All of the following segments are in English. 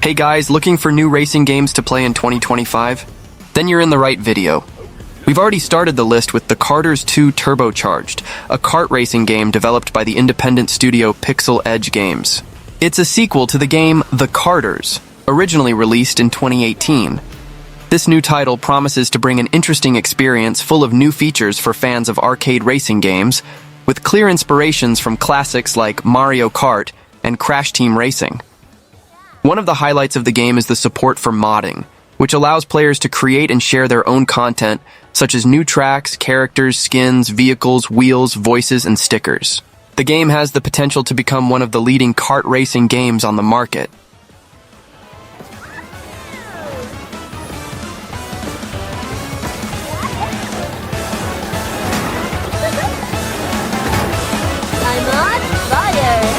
Hey guys, looking for new racing games to play in 2025? Then you're in the right video. We've already started the list with the Karters 2 Turbocharged, a kart racing game developed by the independent studio Pixel Edge Games. It's a sequel to the game The Karters, originally released in 2018. This new title promises to bring an interesting experience full of new features for fans of arcade racing games, with clear inspirations from classics like Mario Kart and Crash Team Racing. One of the highlights of the game is the support for modding, which allows players to create and share their own content, such as new tracks, characters, skins, vehicles, wheels, voices, and stickers. The game has the potential to become one of the leading kart racing games on the market. I'm on fire!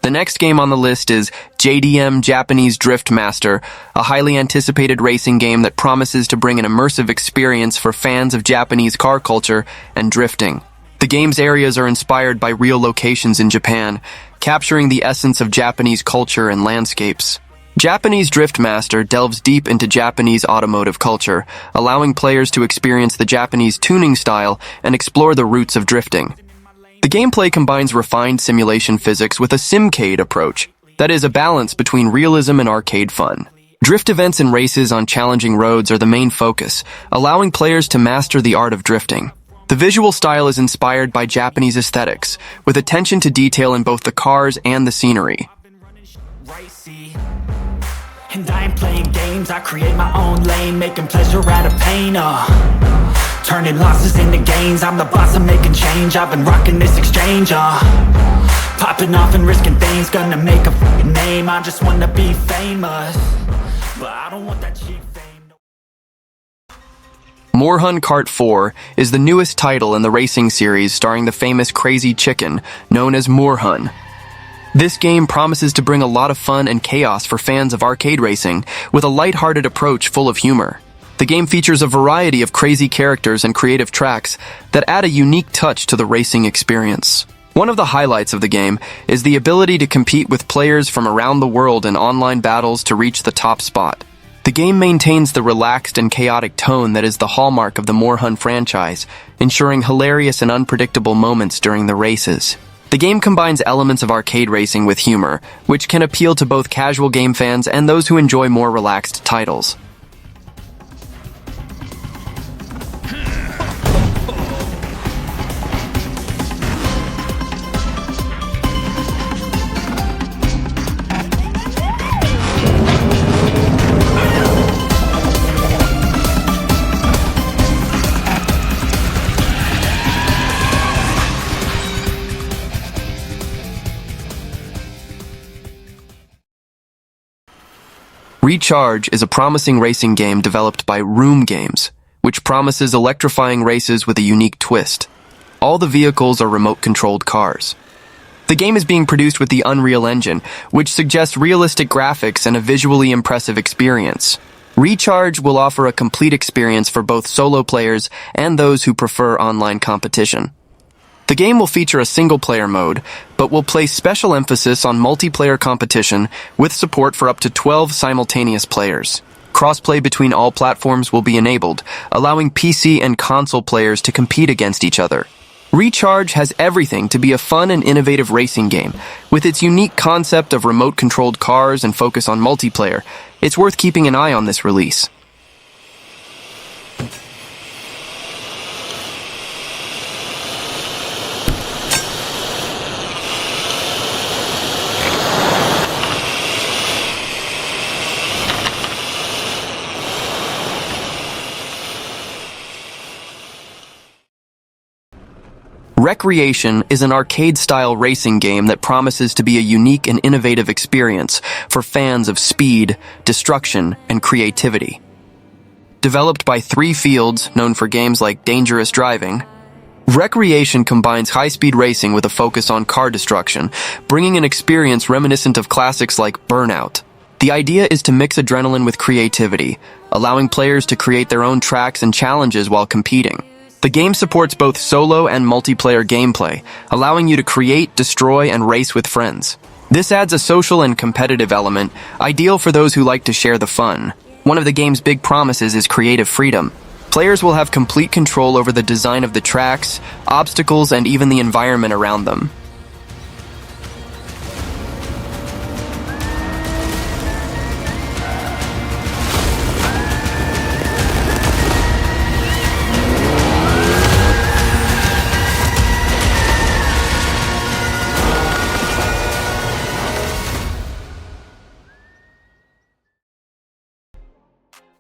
The next game on the list is JDM Japanese Drift Master, a highly anticipated racing game that promises to bring an immersive experience for fans of Japanese car culture and drifting. The game's areas are inspired by real locations in Japan, capturing the essence of Japanese culture and landscapes. Japanese Drift Master delves deep into Japanese automotive culture, allowing players to experience the Japanese tuning style and explore the roots of drifting. The gameplay combines refined simulation physics with a simcade approach, that is, a balance between realism and arcade fun. Drift events and races on challenging roads are the main focus, allowing players to master the art of drifting. The visual style is inspired by Japanese aesthetics, with attention to detail in both the cars and the scenery. And I ain't playing games, I create my own lane, making pleasure out of pain, turning losses into gains, I'm the boss, I'm making change, I've been rocking this exchange, popping off and risking things, gonna make a fucking name, I just wanna be famous, but I don't want that cheap fame. Moorhuhn Kart 4 is the newest title in the racing series starring the famous Crazy Chicken, known as Moorhuhn. This game promises to bring a lot of fun and chaos for fans of arcade racing, with a lighthearted approach full of humor. The game features a variety of crazy characters and creative tracks that add a unique touch to the racing experience. One of the highlights of the game is the ability to compete with players from around the world in online battles to reach the top spot. The game maintains the relaxed and chaotic tone that is the hallmark of the Moorhuhn franchise, ensuring hilarious and unpredictable moments during the races. The game combines elements of arcade racing with humor, which can appeal to both casual game fans and those who enjoy more relaxed titles. Recharge is a promising racing game developed by Room Games, which promises electrifying races with a unique twist. All the vehicles are remote-controlled cars. The game is being produced with the Unreal Engine, which suggests realistic graphics and a visually impressive experience. Recharge will offer a complete experience for both solo players and those who prefer online competition. The game will feature a single-player mode, but will place special emphasis on multiplayer competition with support for up to 12 simultaneous players. Crossplay between all platforms will be enabled, allowing PC and console players to compete against each other. Recharge has everything to be a fun and innovative racing game. With its unique concept of remote-controlled cars and focus on multiplayer, it's worth keeping an eye on this release. Wreckreation is an arcade-style racing game that promises to be a unique and innovative experience for fans of speed, destruction, and creativity. Developed by 3 Fields, known for games like Dangerous Driving, Wreckreation combines high-speed racing with a focus on car destruction, bringing an experience reminiscent of classics like Burnout. The idea is to mix adrenaline with creativity, allowing players to create their own tracks and challenges while competing. The game supports both solo and multiplayer gameplay, allowing you to create, destroy, and race with friends. This adds a social and competitive element, ideal for those who like to share the fun. One of the game's big promises is creative freedom. Players will have complete control over the design of the tracks, obstacles, and even the environment around them.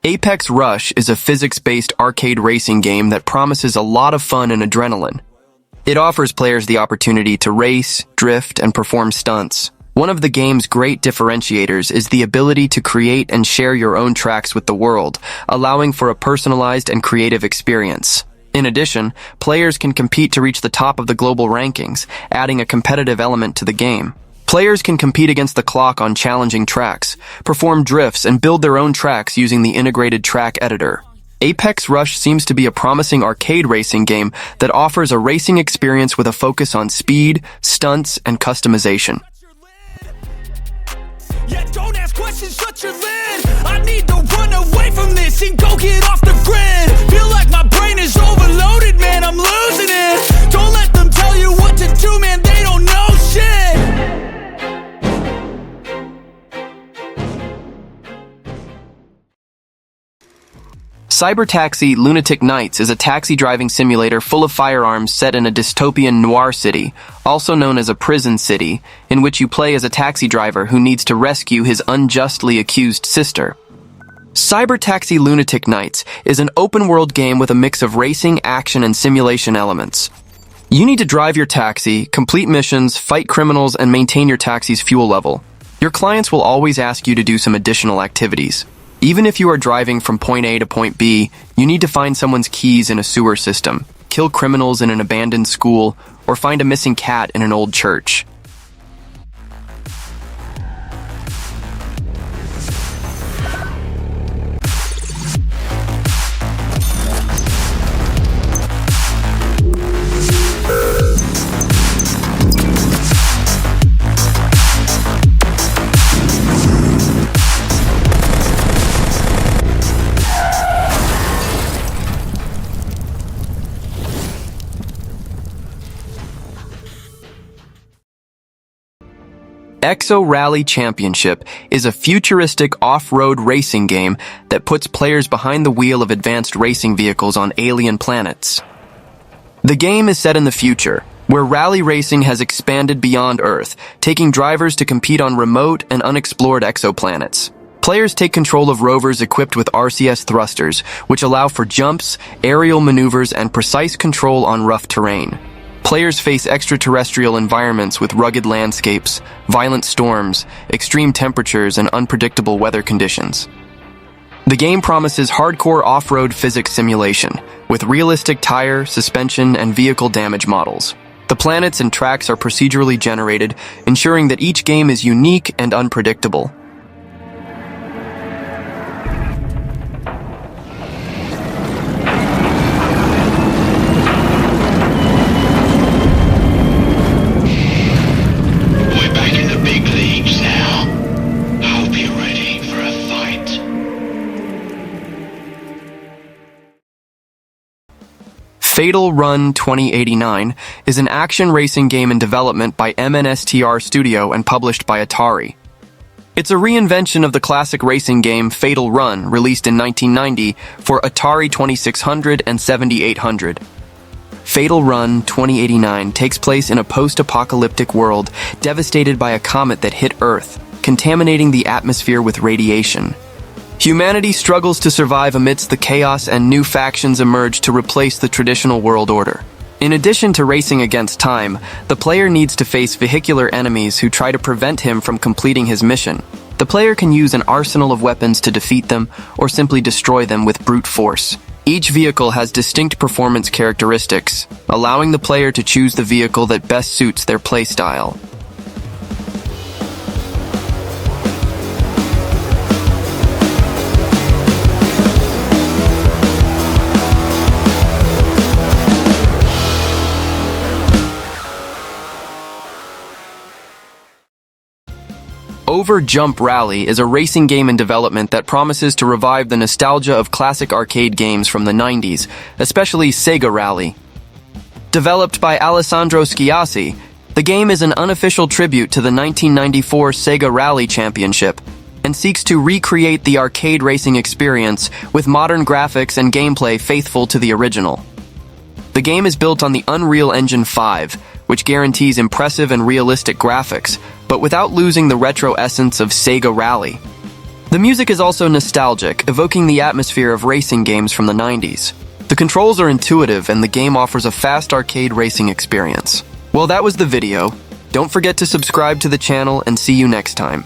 Apex Rush is a physics-based arcade racing game that promises a lot of fun and adrenaline. It offers players the opportunity to race, drift, and perform stunts. One of the game's great differentiators is the ability to create and share your own tracks with the world, allowing for a personalized and creative experience. In addition, players can compete to reach the top of the global rankings, adding a competitive element to the game. Players can compete against the clock on challenging tracks, perform drifts, and build their own tracks using the integrated track editor. Apex Rush seems to be a promising arcade racing game that offers a racing experience with a focus on speed, stunts, and customization. Yeah, don't ask questions, shut your lid. I need to run away from this and go get off the grid. Feel like my brain is overloaded, man, I'm losing it. Don't let them tell you what to do, man, they don't know shit. CyberTaxi Lunatic Nights is a taxi driving simulator full of firearms set in a dystopian noir city, also known as a prison city, in which you play as a taxi driver who needs to rescue his unjustly accused sister. CyberTaxi Lunatic Nights is an open-world game with a mix of racing, action, and simulation elements. You need to drive your taxi, complete missions, fight criminals, and maintain your taxi's fuel level. Your clients will always ask you to do some additional activities. Even if you are driving from point A to point B, you need to find someone's keys in a sewer system, kill criminals in an abandoned school, or find a missing cat in an old church. Exo Rally Championship is a futuristic off-road racing game that puts players behind the wheel of advanced racing vehicles on alien planets. The game is set in the future, where rally racing has expanded beyond Earth, taking drivers to compete on remote and unexplored exoplanets. Players take control of rovers equipped with RCS thrusters, which allow for jumps, aerial maneuvers, and precise control on rough terrain. Players face extraterrestrial environments with rugged landscapes, violent storms, extreme temperatures, and unpredictable weather conditions. The game promises hardcore off-road physics simulation, with realistic tire, suspension, and vehicle damage models. The planets and tracks are procedurally generated, ensuring that each game is unique and unpredictable. Fatal Run 2089 is an action racing game in development by MNSTR Studio and published by Atari. It's a reinvention of the classic racing game Fatal Run, released in 1990 for Atari 2600 and 7800. Fatal Run 2089 takes place in a post-apocalyptic world devastated by a comet that hit Earth, contaminating the atmosphere with radiation. Humanity struggles to survive amidst the chaos, and new factions emerge to replace the traditional world order. In addition to racing against time, the player needs to face vehicular enemies who try to prevent him from completing his mission. The player can use an arsenal of weapons to defeat them, or simply destroy them with brute force. Each vehicle has distinct performance characteristics, allowing the player to choose the vehicle that best suits their playstyle. Over Jump Rally is a racing game in development that promises to revive the nostalgia of classic arcade games from the 90s, especially Sega Rally. Developed by Alessandro Schiassi, the game is an unofficial tribute to the 1994 Sega Rally Championship and seeks to recreate the arcade racing experience with modern graphics and gameplay faithful to the original. The game is built on the Unreal Engine 5, which guarantees impressive and realistic graphics, but without losing the retro essence of Sega Rally. The music is also nostalgic, evoking the atmosphere of racing games from the 90s. The controls are intuitive and the game offers a fast arcade racing experience. Well, that was the video. Don't forget to subscribe to the channel and see you next time.